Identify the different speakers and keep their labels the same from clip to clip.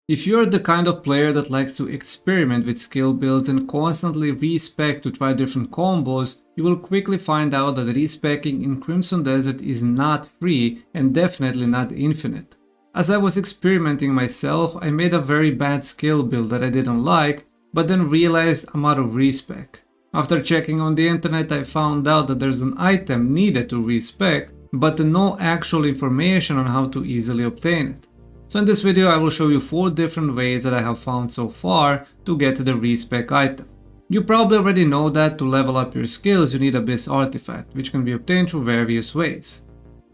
Speaker 1: If you're the kind of player that likes to experiment with skill builds and constantly respec to try different combos, you will quickly find out that respecing in Crimson Desert is not free and definitely not infinite. As I was experimenting myself, I made a very bad skill build that I didn't like, but then realized I'm out of respec. After checking on the internet, I found out that there's an item needed to respec, but no actual information on how to easily obtain it. So in this video I will show you 4 different ways that I have found so far to get the respec item. You probably already know that to level up your skills you need Abyss artifact, which can be obtained through various ways.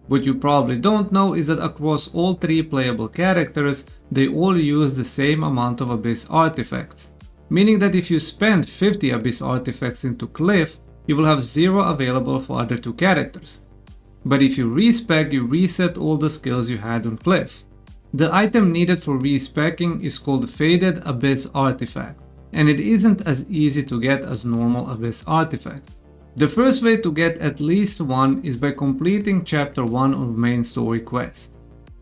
Speaker 1: What you probably don't know is that across all 3 playable characters they all use the same amount of Abyss artifacts, meaning that if you spend 50 Abyss artifacts into Cliff, you will have 0 available for other 2 characters. But if you respec, you reset all the skills you had on Cliff. The item needed for respecing is called Faded Abyss Artifact, and it isn't as easy to get as normal Abyss artifacts. The first way to get at least one is by completing chapter 1 of main story quest.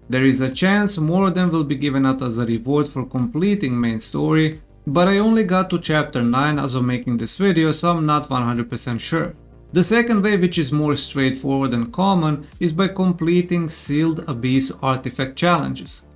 Speaker 1: There is a chance more of them will be given out as a reward for completing main story, but I only got to chapter 9 as of making this video, so I'm not 100% sure. The second way, which is more straightforward and common, is by completing Sealed Abyss artifact challenges.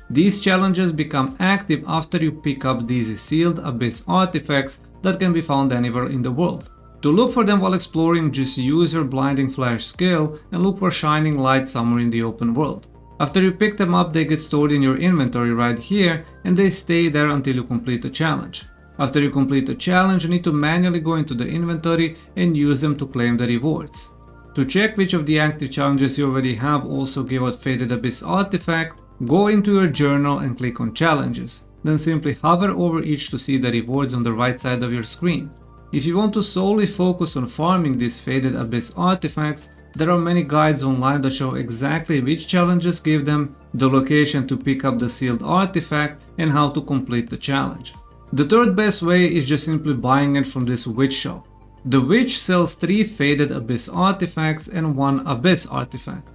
Speaker 1: These challenges become active after you pick up these Sealed Abyss artifacts that can be found anywhere in the world. To look for them while exploring, just use your Blinding Flash skill and look for Shining Light somewhere in the open world. After you pick them up, they get stored in your inventory right here and they stay there until you complete the challenge. After you complete the challenge, you need to manually go into the inventory and use them to claim the rewards. To check which of the active challenges you already have also give out Faded Abyss artifact, go into your journal and click on challenges. Then simply hover over each to see the rewards on the right side of your screen. If you want to solely focus on farming these Faded Abyss artifacts, there are many guides online that show exactly which challenges give them, the location to pick up the sealed artifact, and how to complete the challenge. The third best way is just simply buying it from this witch shop. The witch sells 3 Faded Abyss artifacts and 1 Abyss artifact.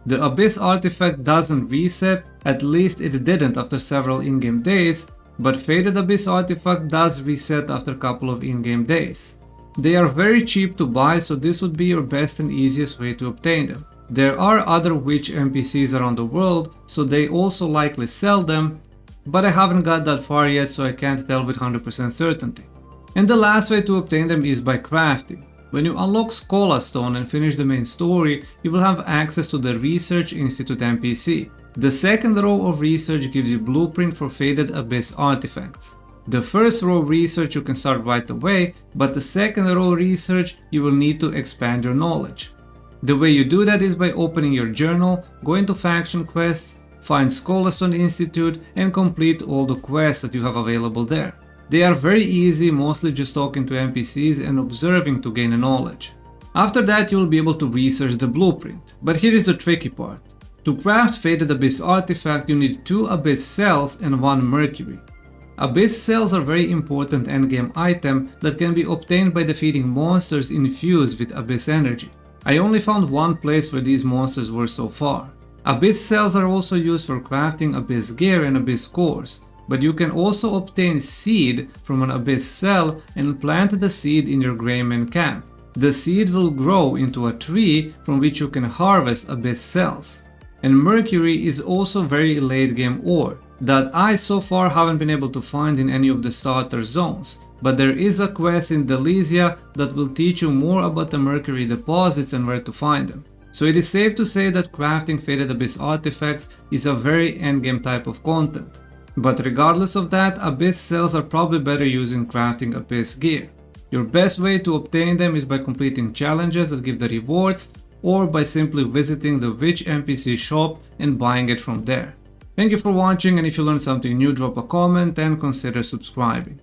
Speaker 1: The Abyss artifact doesn't reset, at least it didn't after several in-game days, but Faded Abyss artifact does reset after a couple of in-game days. They are very cheap to buy, so this would be your best and easiest way to obtain them. There are other witch NPCs around the world, so they also likely sell them, but I haven't got that far yet, so I can't tell with 100% certainty. And the last way to obtain them is by crafting. When you unlock Schola Stone and finish the main story, you will have access to the Research Institute NPC. The second row of research gives you blueprint for Faded Abyss artifacts. The first row research you can start right away, but the second row research you will need to expand your knowledge. The way you do that is by opening your journal, go into faction quests, find Schola Stone Institute and complete all the quests that you have available there. They are very easy, mostly just talking to NPCs and observing to gain knowledge. After that you will be able to research the blueprint, but here is the tricky part. To craft Faded Abyss artifact you need 2 Abyss cells and 1 mercury. Abyss cells are very important endgame item that can be obtained by defeating monsters infused with Abyss energy. I only found one place where these monsters were so far. Abyss cells are also used for crafting Abyss gear and Abyss cores, but you can also obtain seed from an Abyss cell and plant the seed in your Greyman camp. The seed will grow into a tree from which you can harvest Abyss cells. And mercury is also very late game ore that I so far haven't been able to find in any of the starter zones, but there is a quest in Delicia that will teach you more about the mercury deposits and where to find them. So it is safe to say that crafting Faded Abyss artifacts is a very endgame type of content. But regardless of that, Abyss cells are probably better used in crafting Abyss gear. Your best way to obtain them is by completing challenges that give the rewards, or by simply visiting the witch NPC shop and buying it from there. Thank you for watching, and if you learned something new, drop a comment and consider subscribing.